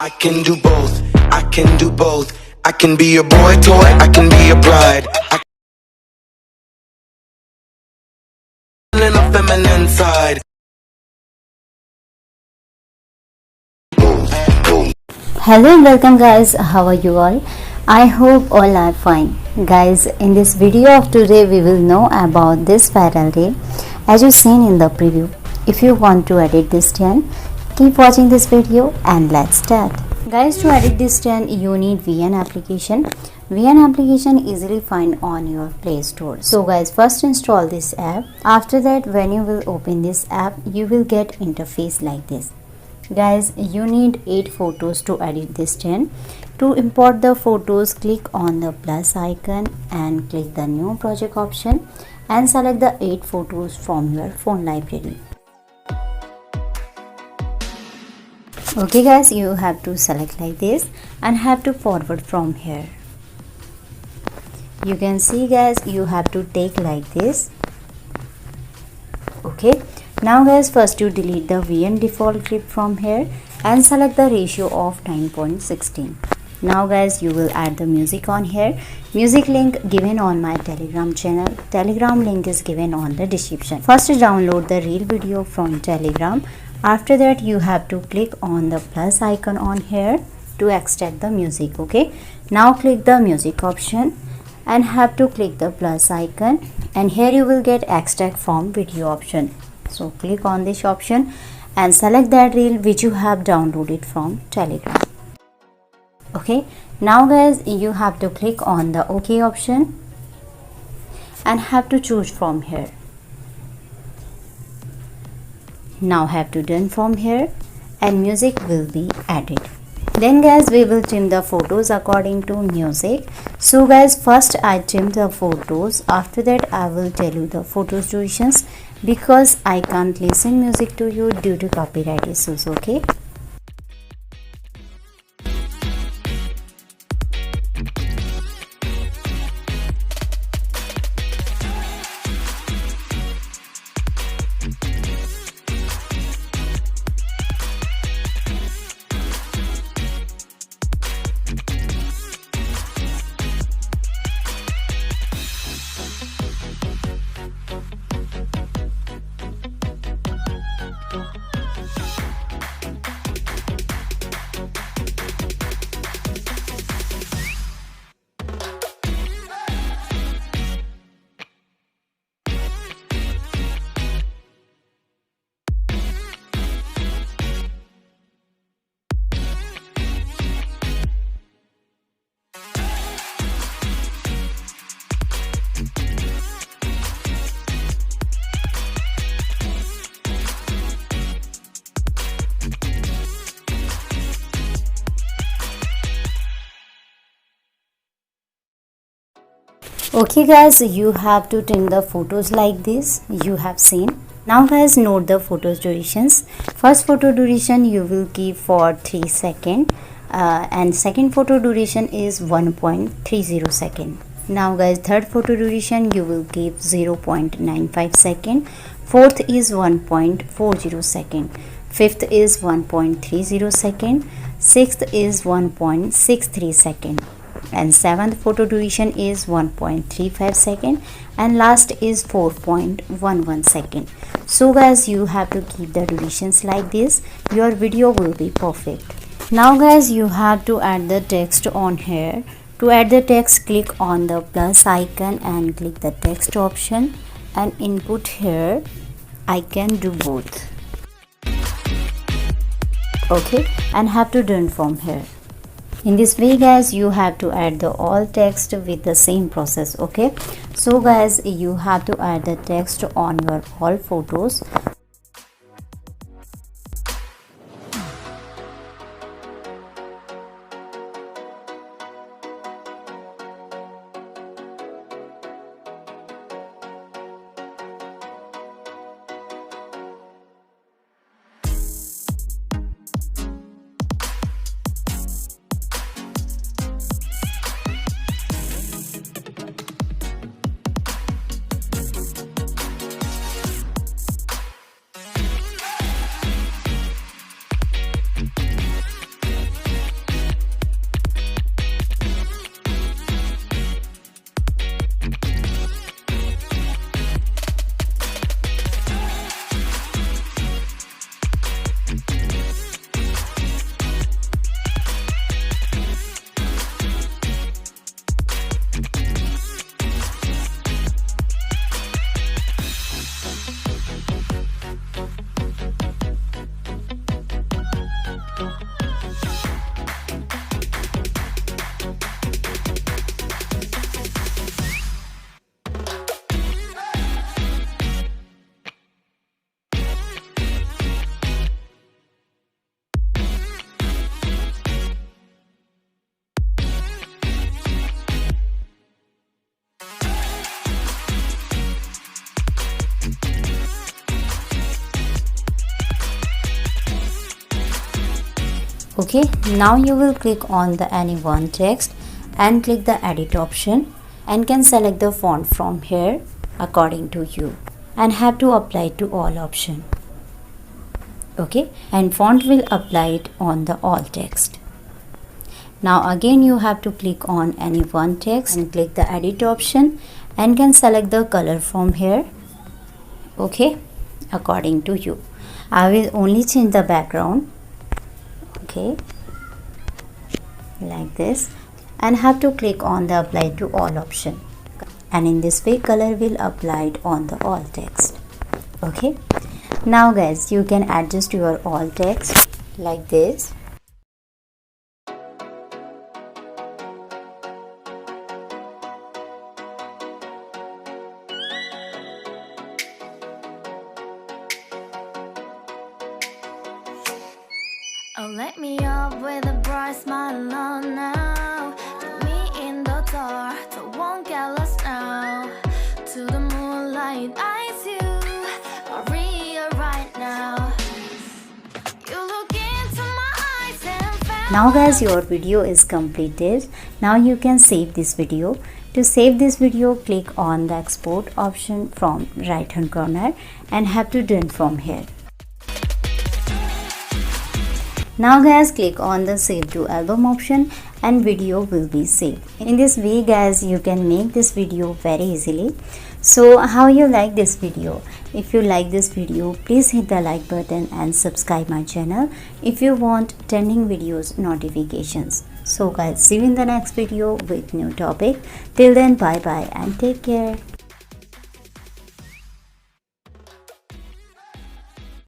I can do both, I can do both. I can be a boy toy, I can be a bride. I can in a feminine side. Hello and welcome guys, how are you all? I hope all are fine. Guys, in this video of today we will know about this viral reel as you seen in the preview. If you want to edit this trend, keep watching this video and let's start. Guys, to edit this trend you need VN application. VN application easily find on your Play Store. So guys, first install this app. After that, when you will open this app, you will get interface like this. Guys, you need 8 photos to edit this trend. To import the photos, click on the plus icon and click the new project option and select the 8 photos from your phone library. Okay guys, you have to select like this and have to forward from here. You can see guys, you have to take like this. Okay. Now guys, first you delete the VN default clip from here and select the ratio of 9.16. Now guys, you will add the music on here. Music link given on my Telegram channel. Telegram link is given on the description. First download the reel video from Telegram. After that, you have to click on the plus icon on here to extract the music. Okay. Now click the music option and have to click the plus icon, and here you will get extract from video option. So click on this option and select that reel which you have downloaded from Telegram. Okay, now guys, you have to click on the OK option and have to choose from here. Now have to done from here and music will be added. Then guys, we will trim the photos according to music. So guys, first I trim the photos. After that, I will tell you the photos durations because I can't listen music to you due to copyright issues. Okay. Okay guys, you have to trim the photos like this you have seen. Now guys, note the photos durations. First photo duration you will keep for 3 seconds and second photo duration is 1.30 second. Now guys, third photo duration you will keep 0.95 second. Fourth is 1.40 second. Fifth is 1.30 second. Sixth is 1.63 second. And seventh photo duration is 1.35 second and last is 4.11 second. So guys, you have to keep the durations like this. Your video will be perfect. Now guys, you have to add the text on here. To add the text, click on the plus icon and click the text option and input here I can do both. Okay, and have to done from here. In this way guys, you have to add the all text with the same process. Okay, so guys, you have to add the text on your all photos. Okay, now you will click on the any one text and click the edit option and can select the font from here according to you and have to apply to all option. Okay, and font will apply it on the all text. Now again you have to click on any one text and click the edit option and can select the color from here. Okay, according to you. I will only change the background. Okay, like this, and have to click on the apply to all option, and in this way color will apply it on the all text. Okay, now guys you can adjust your all text like this. Oh, let me up with a bright smile on now. Put me in the dark, so won't get lost now. To the moonlight, eyes you, Maria right now. You look into my eyes and Now guys your video is completed. Now you can save this video. To save this video, click on the export option from right hand corner and have to done from here. Now guys click on the save to album option and video will be saved. In this way guys you can make this video very easily. So how you like this video? If you like this video, please hit the like button and subscribe my channel if you want trending videos notifications. So guys, see you in the next video with new topic. Till then, bye bye and take care.